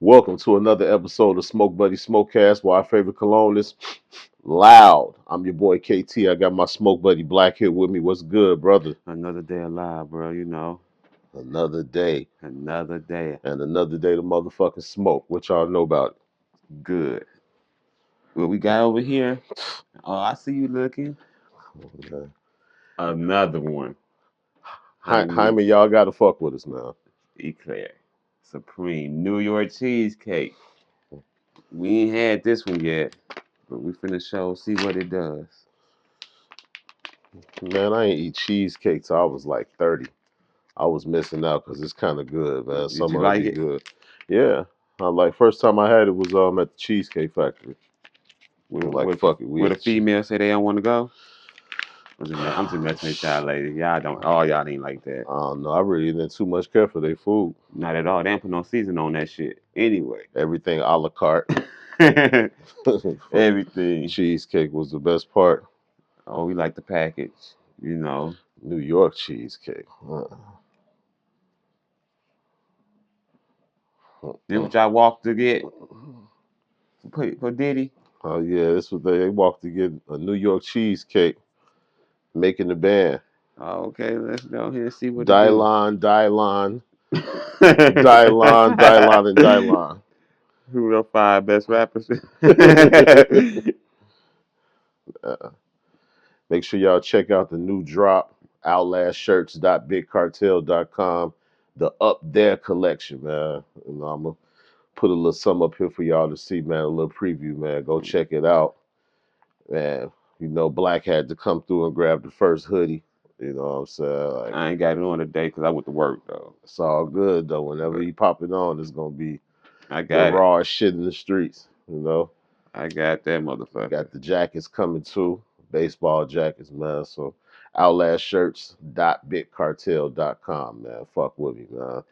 Welcome to another episode of Smoke Buddy Smokecast, where our favorite cologne is loud. I'm your boy KT. I got my Smoke Buddy Black here with me. What's good, brother? Another day alive, bro. Another day. Another day. And another day to motherfucking smoke. What y'all know about Good. What we got over here? Oh, I see you looking. it? Okay. Another one. Honey Hyman, y'all gotta fuck with us now. Eclair. Supreme New York cheesecake. We ain't had this one yet, but we finna see what it does. Man, I ain't eat cheesecake till I was like 30. I was missing out because it's kind of good, man. Did Some you of it like be it? good. Yeah. I like first time I had it was at the Cheesecake Factory. We were like, What, fuck it, we what at a the cheese. female say they don't want to go? I'm just messing with y'all ladies. Y'all don't. All y'all ain't like that. I don't know. I really didn't too much care for their food. Not at all. They don't put no season on that shit. Anyway. Everything a la carte. Everything. Cheesecake was the best part. Oh, we like the package, you know. New York cheesecake. Then what y'all walked to get for Diddy? Oh yeah, this was they walked to get a New York cheesecake, making the band. Oh, okay, let's go ahead and see what it do. Dylon, Dylon, Dylon, Dylon, and Dylon. Who the five best rappers? Uh, Make sure y'all check out the new drop, outlastshirts.bigcartel.com, the Up There collection, man. I'm going to put a little something up here for y'all to see, man, a little preview, man. Go check it out. Man, Black had to come through and grab the first hoodie. You know what I'm saying? Like, I ain't got it on today because I went to work though. it's all good, though. Whenever But he pop it on, it's going to be I the got it. rawest shit in the streets. I got that motherfucker. Got the jackets coming too, baseball jackets, man. So outlastshirts.bigcartel.com, man. Fuck with me, man.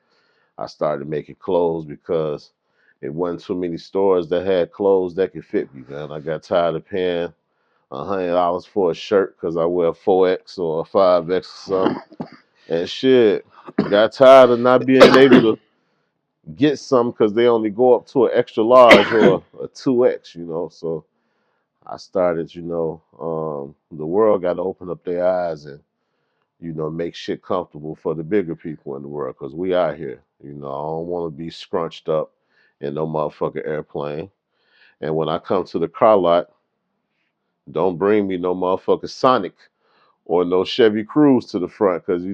I started making clothes because it wasn't too many stores that had clothes that could fit me, man. I got tired of paying $100 for a shirt because I wear 4X or 5X or something. And shit, got tired of not being able to get some because they only go up to an extra large or a 2X. So I started, the world got to open up their eyes and, make shit comfortable for the bigger people in the world because we out here. I don't want to be scrunched up in no motherfucking airplane. And when I come to the car lot, don't bring me no motherfucking Sonic or no Chevy Cruze to the front because, they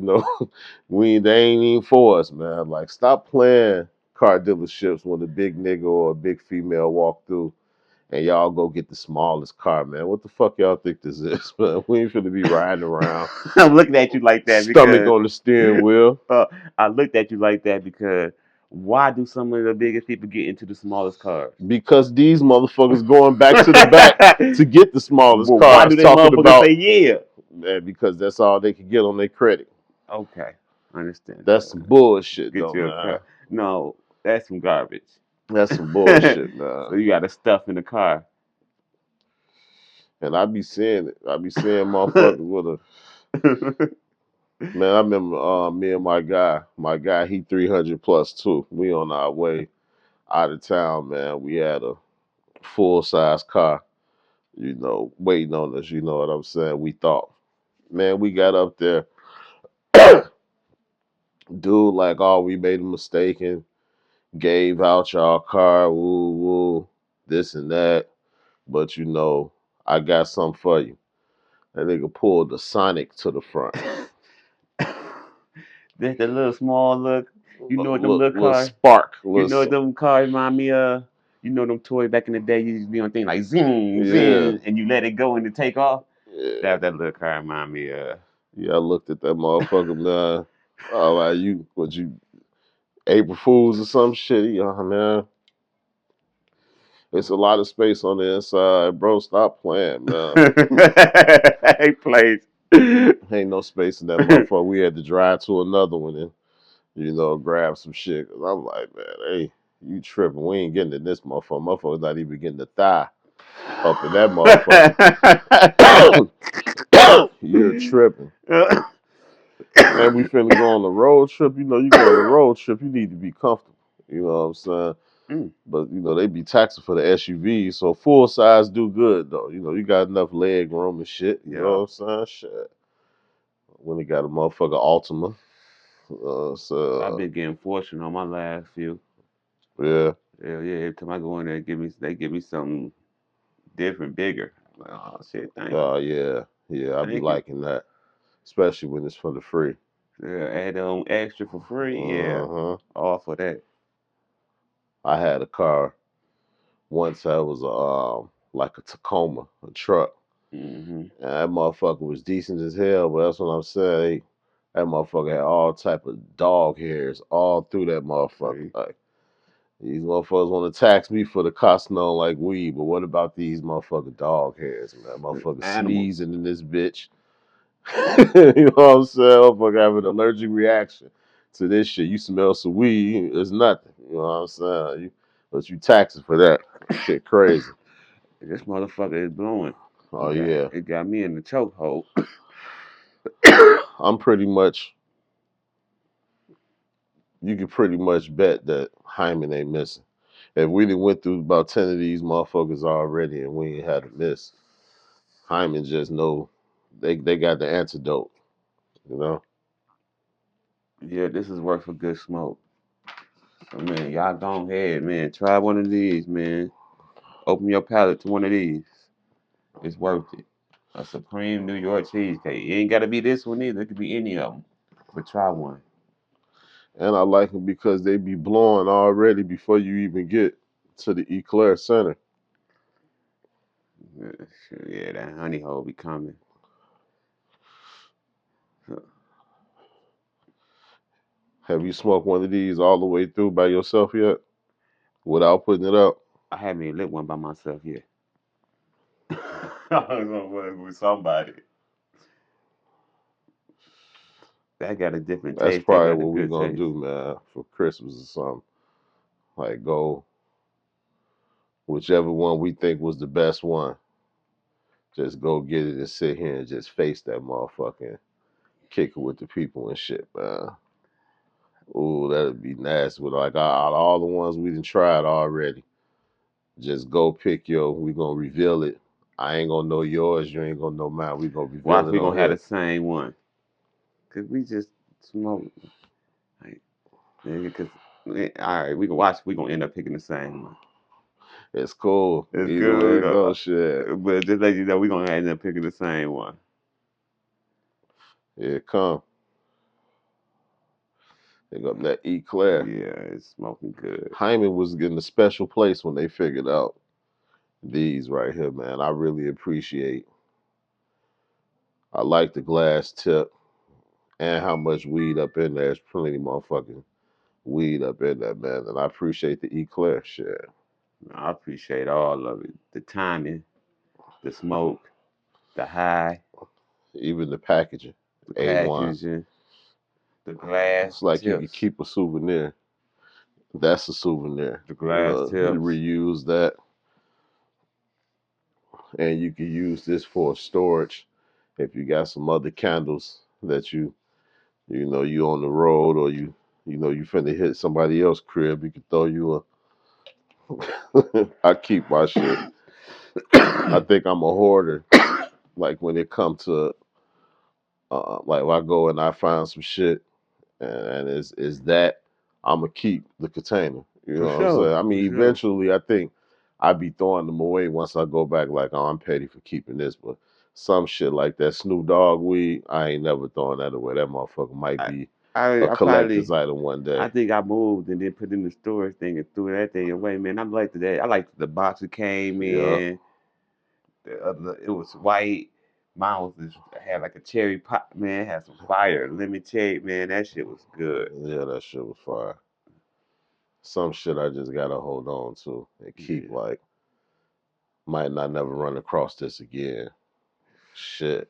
ain't even for us, man. Like, stop playing car dealerships when a big nigga or a big female walk through and y'all go get the smallest car, man. What the fuck y'all think this is, man? We ain't finna be riding around, I'm looking at you like that stomach because on the steering wheel, I looked at you like that because why do some of the biggest people get into the smallest cars? because these motherfuckers going back to the back to get the smallest Well, why do cars, they talking motherfuckers say about, yeah? man, because that's all they can get on their credit. Okay, I understand That's some bullshit, get though, you a man. car. No, that's some garbage. That's some So bullshit, man. you got to stuff in the car. And I be seeing it. I be seeing motherfuckers with a man. I remember me and my guy, he 300 plus too. We on our way out of town, man. We had a full size car, waiting on us. You know what I'm saying? We thought, man, we got up there, dude, like, oh, we made a mistake and gave out y'all car, woo woo, this and that. But I got something for you. That nigga pulled the Sonic to the front. That's the little small look. You know what them little Little cars? spark, You know little, what them cars remind me of? You know them toys back in the day used to be on things like zing, yeah, zing, and you let it go and it take off. yeah. That's that little car remind me of. Yeah, I looked at that motherfucker, man. Oh, like you April Fools or some shit? Yeah, man. It's a lot of space on the inside, bro. Stop playing, man. Hey, place. Ain't no space in that motherfucker. We had to drive to another one and grab some shit. Cause I'm like, man, hey, you tripping? We ain't getting in this motherfucker. Motherfucker's not even getting the thigh up in that motherfucker. You're tripping. And we finna go on a road trip. You go on a road trip, you need to be comfortable. You know what I'm saying? But they be taxing for the SUVs, so full size do good though. You got enough leg room and shit. You know Yeah. what I'm saying? Shit. When he got a motherfucker Altima, I've so been getting fortunate on my last few. yeah. Yeah, yeah. Every time I go in there, they give me something different, bigger. I'm like, oh shit, thank you, Oh yeah, yeah. I be thank you. liking that, especially when it's for the free. Yeah, add on extra for free. Yeah, Uh huh. all for that. I had a car once. That was like a Tacoma, a truck. Hmm. And that motherfucker was decent as hell, but that's what I'm saying. That motherfucker had all type of dog hairs all through that motherfucker. See, Like these motherfuckers want to tax me for the cost known like weed, but what about these motherfucking dog hairs, man? Motherfucker animals. sneezing in this bitch. You know what I'm saying? Motherfucker have an allergic reaction to this shit. You smell some weed, it's nothing. You know what I'm saying? But you taxing for that. Shit crazy. This motherfucker is blowing. Oh yeah. It got me in the chokehold. I'm pretty much you can pretty much bet that Hyman ain't missing. If we done went through about 10 of these motherfuckers already and we ain't had a miss, Hyman just know they got the antidote, you know? Yeah, this is worth a good smoke. So man, y'all go ahead, man. Try one of these, man. Open your palate to one of these. It's worth it. A Supreme New York cheesecake. It ain't gotta be this one either. It could be any of them. But try one. And I like them because they be blowing already before you even get to the Eclair Center. Yeah, that honey hole be coming. Have you smoked one of these all the way through by yourself yet? Without putting it up? I haven't even lit one by myself yet. I was gonna work with somebody. That got a different That's taste. That probably got a what we good gonna taste. do, man, for Christmas or something. Like go whichever one we think was the best one. Just go get it and sit here and just face that motherfucking kick it with the people and shit, man. Ooh, that'd be nasty. But like out of all the ones we done tried already, just go pick your. We gonna reveal it. I ain't gonna know yours. You ain't gonna know mine. We gonna reveal Watch, it we on gonna have here. the same one. Cause we just smoke. Like, nigga, cause all right, we can watch. We gonna end up picking the same one. It's cool. It's Either good. We way it go, goes, shit. but just let you know, we gonna end up picking the same one. Here it come. Pick up that Eclair. Yeah, it's smoking good. Hyman was getting a special place when they figured out these right here, man. I really appreciate. I like the glass tip and how much weed up in there. There's plenty motherfucking weed up in there, man. And I appreciate the Eclair shit. I appreciate all of it. The timing, the smoke, the high, Even the packaging, the A1. packaging, the glass It's like you could tips, keep a souvenir. That's a souvenir. the glass You tips. reuse that, and you can use this for storage. If you got some other candles that you on the road or you finna hit somebody else's crib, you can throw you a. I keep my shit. I think I'm a hoarder. Like when it comes to like if I go and I find some shit and is that I'm gonna keep the container. You For know what I'm saying? sure, I mean, for sure. eventually, I think I'd be throwing them away once I go back. Like, oh, I'm petty for keeping this, but some shit like that Snoop Dogg weed, I ain't never throwing that away. That motherfucker might I, be a I collector's probably, item one I day. think I moved and then put in the storage thing and threw that thing away. Man, I liked that. I liked the box it came Yeah, in. The other, it was white. Mine was just, had like a cherry pop. Man, it had some fire, lemon cherry. Man, that shit was good. yeah, that shit was fire. Some shit I just gotta hold on to and keep. Yeah. Like, might not never run across this again. Shit,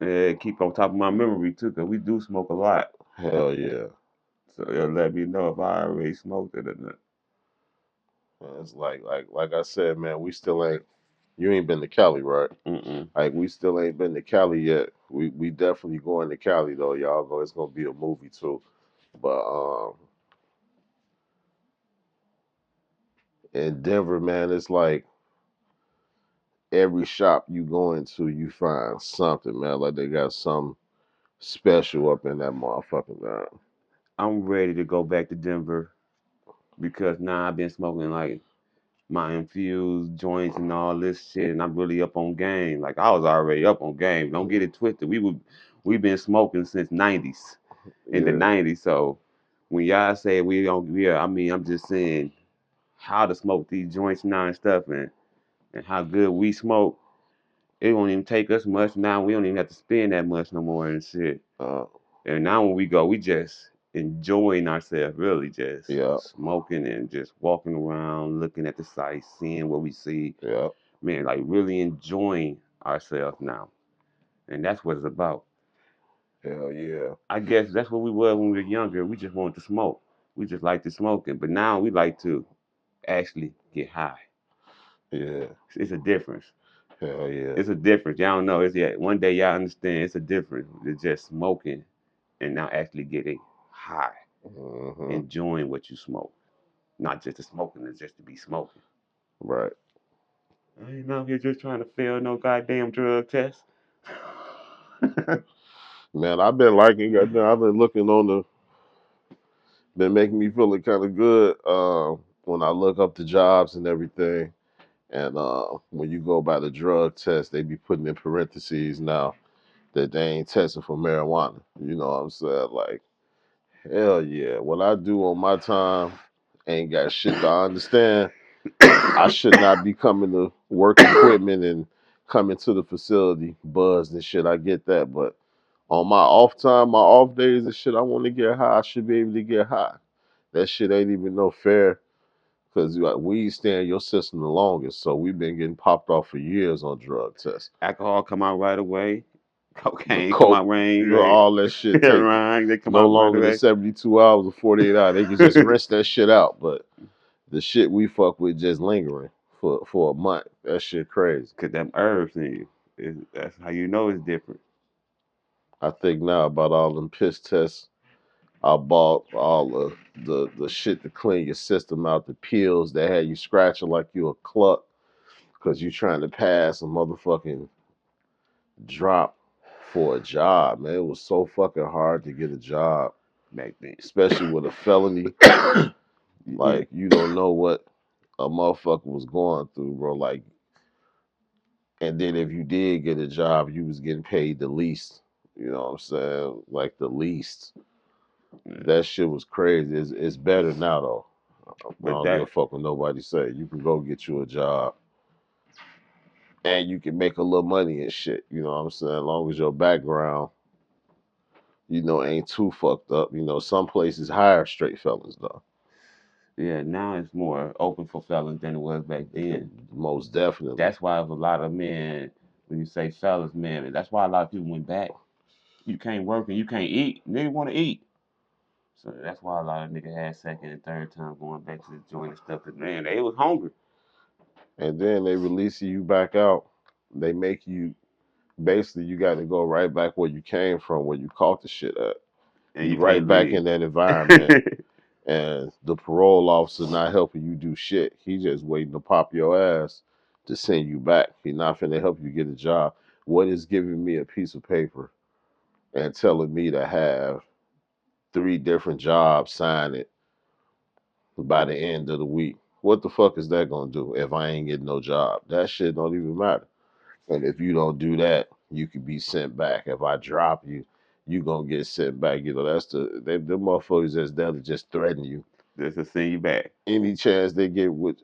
Yeah, keep on top of my memory too, cause we do smoke a lot. hell yeah. So it'll let me know if I already smoked it or not. It's like I said, man, we still ain't. You ain't been to Cali, right? Mm-mm. Like we still ain't been to Cali yet. We definitely going to Cali though, y'all. It's gonna be a movie too. But In Denver, man, it's like every shop you go into, you find something, man. Like they got some special up in that motherfucker, man. I'm ready to go back to Denver because now I've been smoking like my infused joints and all this shit, and I'm really up on game. Like I was already up on game. Don't get it twisted. We've been smoking since '90s, in the Yeah, '90s. So when y'all say we don't, yeah, I mean I'm just saying how to smoke these joints now and stuff, and how good we smoke. It won't even take us much now. We don't even have to spend that much no more and shit. uh, And now when we go, we just enjoying ourselves, really just yeah, smoking and just walking around, looking at the sights, seeing what we see. yeah, Man, like really enjoying ourselves now. And that's what it's about. hell yeah, I guess that's what we were when we were younger. We just wanted to smoke. We just liked to smoking. But now we like to actually get high. yeah, It's a difference. hell yeah. It's a difference. Y'all don't know. It's yeah. One day y'all understand. It's a difference. It's just smoking and now actually getting high, Hmm. enjoying what you smoke, not just the smoking. It's just to be smoking. Right. I ain't out here just trying to fail no goddamn drug test. Man, I've been liking. I've been looking on the. Been making me feeling kind of good when I look up the jobs and everything. And when you go by the drug test, they be putting in parentheses now that they ain't testing for marijuana. You know what I'm saying? Like, hell yeah. What I do on my time ain't got shit to understand. I should not be coming to work equipment and coming to the facility buzzed and shit. I get that. But on my off time, my off days and shit, I want to get high. I should be able to get high. That shit ain't even no fair because like, weed stay in your system the longest. So we've been getting popped off for years on drug tests. Alcohol come out right away. The Cocaine come coke, out right you know, away. all that shit take Right, they come no out right longer than away. 72 hours or 48 hours. They can just rinse that shit out. But the shit we fuck with just lingering for a month. That shit crazy. Cause them herbs in you. That's how you know it's different. I think now about all them piss tests. I bought all the shit to clean your system out, the pills that had you scratching like you a cluck because you trying to pass a motherfucking drop for a job, man. It was so fucking hard to get a job, Back then. especially with a felony. Yeah, Like, you don't know what a motherfucker was going through, bro. Like, and then if you did get a job, you was getting paid the least. You know what I'm saying? Like the least. That shit was crazy. It's better now though. I but don't give a that fuck what nobody say. You can go get you a job and you can make a little money and shit. You know what I'm saying? As long as your background, ain't too fucked up. Some places hire straight felons though. yeah, now it's more open for felons than it was back then. Most definitely. That's why a lot of men, when you say fellas, man, that's why a lot of people went back. You can't work and you can't eat. Niggas want to eat. So that's why a lot of niggas had second and third time going back to the joint and stuff. Cause man, they was hungry. And then they release you back out. They make you basically you got to go right back where you came from, where you caught the shit at. And You you right can't back leave. in that environment, and the parole officer not helping you do shit. He just waiting to pop your ass to send you back. He not finna help you get a job. What is giving me a piece of paper and telling me to have three different jobs, sign it by the end of the week? What the fuck is that gonna do if I ain't getting no job? That shit don't even matter. And if you don't do that, you could be sent back. If I drop you, you gonna get sent back. That's the motherfuckers that's there to just threaten you. Just to send you back. Any chance they get with,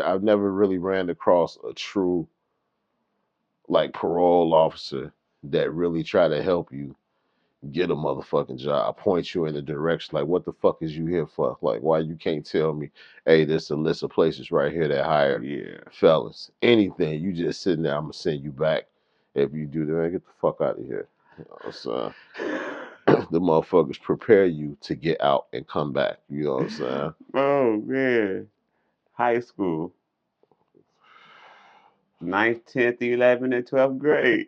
I've never really ran across a true like parole officer that really try to help you get a motherfucking job, point you in the direction. Like, what the fuck is you here for? Like, why you can't tell me, hey, there's a list of places right here that hire Yeah. fellas. Anything, you just sitting there, I'm gonna send you back. If you do that, man, get the fuck out of here. So the motherfuckers prepare you to get out and come back. You know what I'm saying? Oh man. High school. Ninth, 10th, 11th, and 12th grade.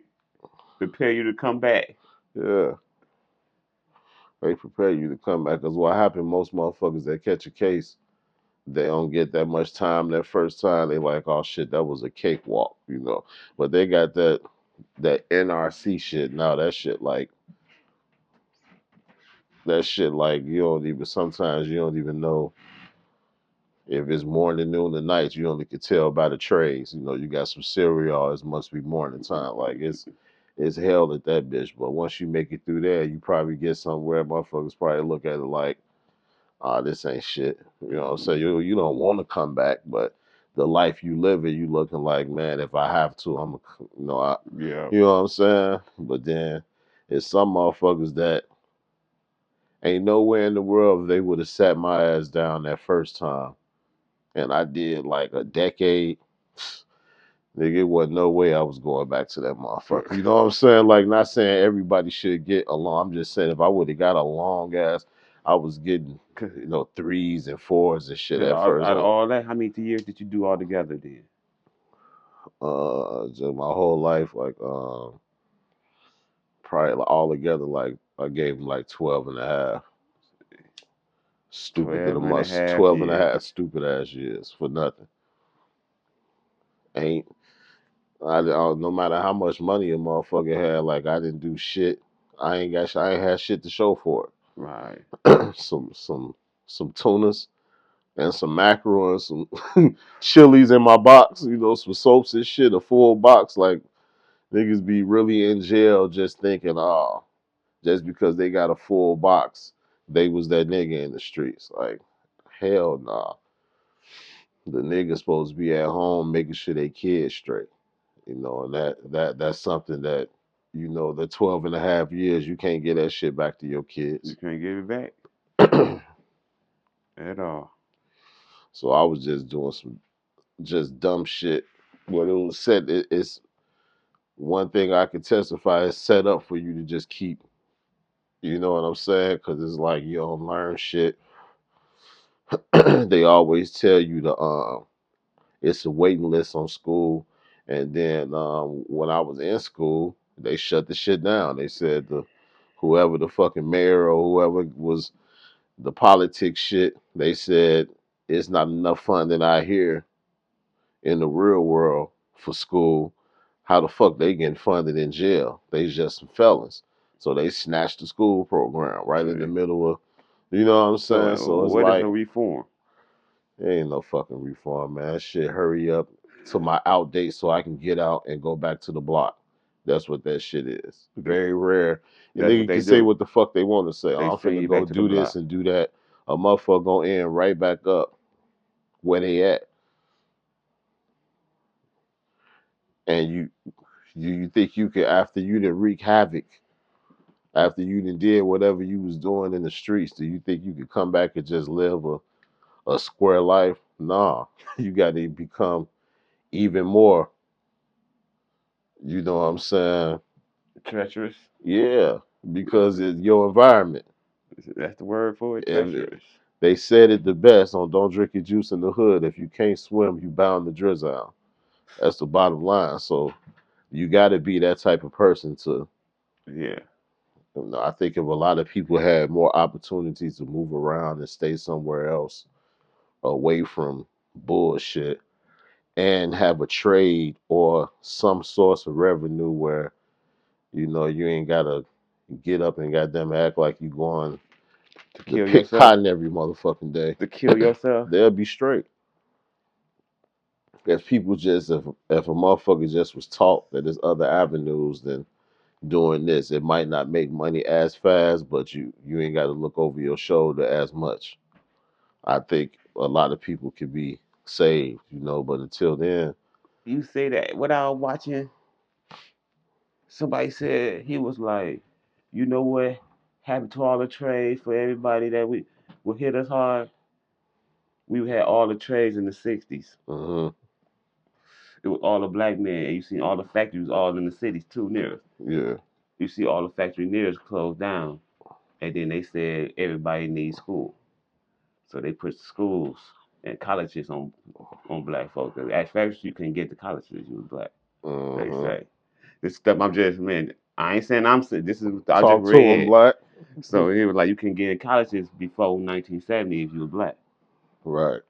Prepare you to come back. Yeah. They prepare you to come back. Cause what happened, most motherfuckers that catch a case, They don't get that much time that first time. They like, oh shit, that was a cakewalk, you know. But they got that NRC shit now. That shit like you don't even sometimes you don't even know if it's morning, noon, or night. You only can tell by the trays. You know, you got some cereal. It must be morning time. Like it's hell at that bitch. But once you make it through there, you probably get somewhere. Motherfuckers probably look at it like, ah, this ain't shit. You know what I'm saying? You don't want to come back, but the life you live in, you looking like, man, if I have to, Yeah. you know what I'm saying? But then it's some motherfuckers that ain't nowhere in the world if they would have sat my ass down that first time, and I did like a decade. Nigga, it wasn't no way I was going back to that motherfucker. You know what I'm saying? Like, not saying everybody should get along. I'm just saying if I would have got a long ass, I was getting, threes and fours and shit Cause at out first. of all that, how many years did you do all together then? Just my whole life, like, probably like, all together, like, I gave him like 12 and a half. Stupid to the 12 and a must. half 12 and a years. half stupid ass years for nothing. Ain't, no matter how much money a motherfucker had, like, I didn't do shit. I ain't had shit to show for Right. it. Some tunas and some mackerel and some chilies in my box, some soaps and shit, a full box. Like, niggas be really in jail just thinking, oh, just because they got a full box, they was that nigga in the streets. Like, hell nah. The nigga supposed to be at home making sure they kids straight. And that's something that, the 12 and a half years, you can't get that shit back to your You kids. can't give it back at all. So I was just doing some just dumb shit. What it was said, it's one thing I can testify is set up for you to just keep, you know what I'm saying? Because it's like you don't learn shit. They always tell you it's a waiting list on school. And then when I was in school, they shut the shit down. They said whoever the fucking mayor or whoever was the politics shit, they said it's not enough funding out here in the real world for school. How the fuck they getting funded in jail? They just some felons. So they snatched the school program right in the See. middle of, you know what I'm So saying? So it's what is a like, reform? there ain't no fucking reform, man. That shit hurry up to my out date so I can get out and go back to the block. That's what that shit is. Very rare. And That's what nigga they can say do. what the fuck they want to say. They Oh, I'm send finna you go back to the do this block. and do that. A motherfucker gonna end right back up where they at. And you think you could, after you done wreak havoc, after you done did whatever you was doing in the streets, do you think you could come back and just live a square life? Nah. You gotta become even more, you know what I'm saying? Treacherous. Yeah, because it's your environment. That's the word for it. If Treacherous. they said it the best on Don't Drink Your Juice in the Hood. If you can't swim, you bound to drizzle. That's the bottom line. So you got to be that type of person to. Yeah. I think if a lot of people had more opportunities to move around and stay somewhere else away from bullshit and have a trade or some source of revenue where you ain't gotta get up and goddamn act like you going To to kill pick yourself. cotton every motherfucking day. To kill yourself. They'll be straight. If people just if a motherfucker just was taught that there's other avenues than doing this, it might not make money as fast, but you ain't got to look over your shoulder as much. I think a lot of people could be saved, but until then, You say that without watching. Somebody said he was like, you know what happened to all the trades for everybody that we would hit us hard. We had all the trades in the '60s. uh It was all the black men, and you see all the factories all in the cities too near us. yeah, You see all the factory near us closed down, and then they said everybody needs school, so they put schools and colleges on black folks. At first, you couldn't get to colleges, you was black. They uh say this stuff. I'm just man. I ain't saying I'm saying this is I just talk to him, read. black. So he was like, you can get in colleges before 1970 if you was black. Right.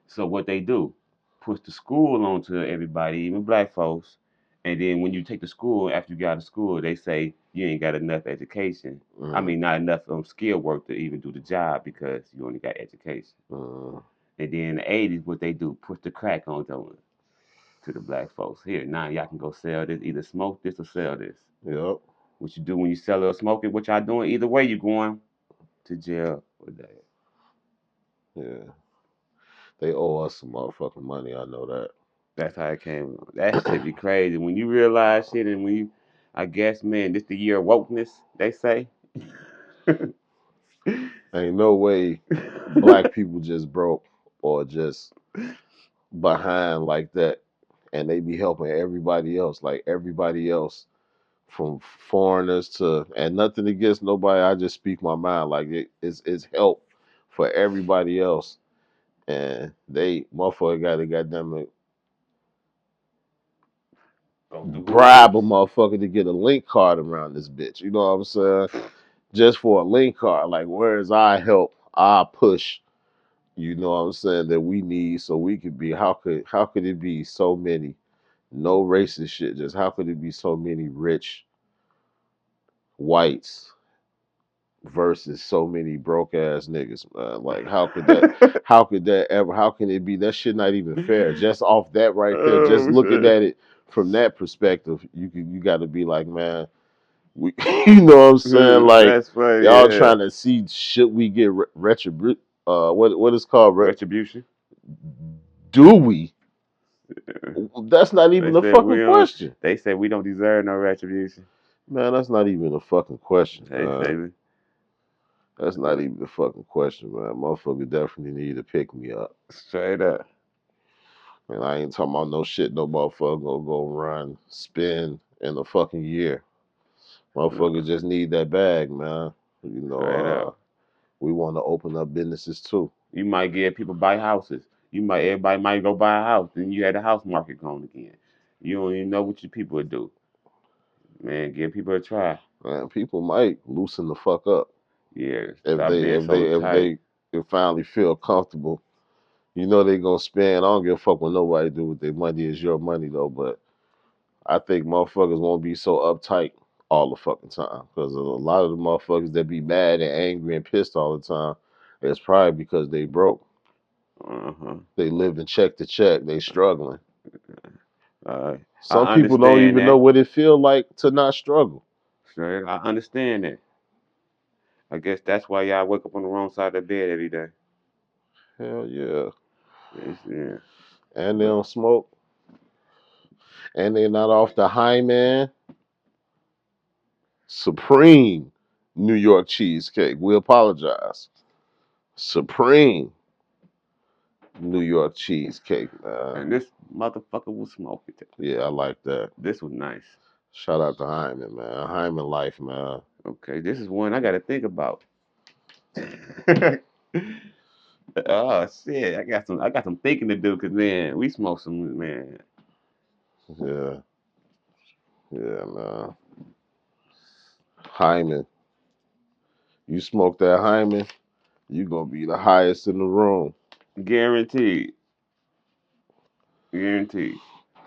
So what they do, push the school onto everybody, even black folks. And then when you take the school, after you got out of school, they say you ain't got enough education. I Mm, mean, not enough skill work to even do the job because you only got education. mm, And then in the 80s, what they do, push the crack on to the black folks. Here, now y'all can go sell this, either smoke this or sell this. yep. What you do when you sell it or smoke it, what y'all doing, either way, you going to jail or that. Yeah. They owe us some motherfucking money. I know that. That's how it came. That shit be crazy. When you realize shit and when you, I guess, man, this the year of wokeness, they say. Ain't no way black people just broke or just behind like that, and they be helping everybody else, like everybody else, from foreigners to, and nothing against nobody. I just speak my mind. Like it's help for everybody else, and they motherfucker got to goddamn it Go through bribe a hoops. motherfucker to get a link card around this bitch. You know what I'm saying? Just for a link card. Like, where's our help, our push? You know what I'm saying, that we need so we could be. How could it be so many no racist shit? Just how could it be so many rich whites versus so many broke ass niggas, man? Like, how could that ever, how can it be? That shit not even fair. Just off that right there, just Oh looking shit. at it from that perspective, you got to be like, man, we, you know what I'm saying? Like, That's funny, y'all yeah. trying to see, should we get retribution? What is called Retribution. do we? That's not They even a said fucking we don't. question, They said we don't deserve no retribution. man. That's not even a fucking question, They man. say, That's not even a fucking question, man. Motherfucker definitely need to pick me up. straight up. And I ain't talking about no shit no motherfucker gonna go run, spend in a fucking year. Uh, Motherfucker just need that bag, man. You know, straight up. we want to open up businesses too. You might get people buy houses. Everybody might go buy a house. Then you had the house market going again. You don't even know what your people would do. Man, give people a try. Man, people might loosen the fuck up Yeah, if stop they being if so they if tight. they if finally feel comfortable. You know they gonna spend. I don't give a fuck what nobody do with their money. It's your money though. But I think motherfuckers won't be so uptight all the fucking time. Because a lot of the motherfuckers that be mad and angry and pissed all the time, it's probably because they broke. Uh-huh. They living check to check. They struggling. Some I people don't understand even know that. what it feel like to not struggle. Straight. I understand that. I guess that's why y'all wake up on the wrong side of the bed every day. Hell yeah. Yeah. And they But don't smoke. And they not off the high man. Supreme New York cheesecake. We apologize. Supreme New York cheesecake, man. and this motherfucker was smoking. Yeah, I like that. This was nice. Shout out to Hyman, man. Hyman life, man. Okay, this is one I got to think about. Oh shit, I got some thinking to do because man, we smoke some man. Yeah, yeah, man. Hyman. You smoke that Hyman, you gonna be the highest in the room. Guaranteed, guaranteed.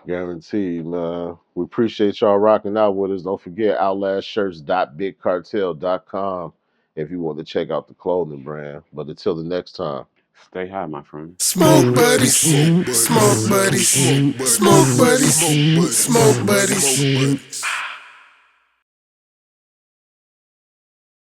Guaranteed, man. We appreciate y'all rocking out with us. Don't forget outlastshirts.bigcartel.com if you want to check out the clothing brand. But until the next time. Stay high, my friend. Smoke buddies, smoke buddies, smoke buddies, smoke buddies.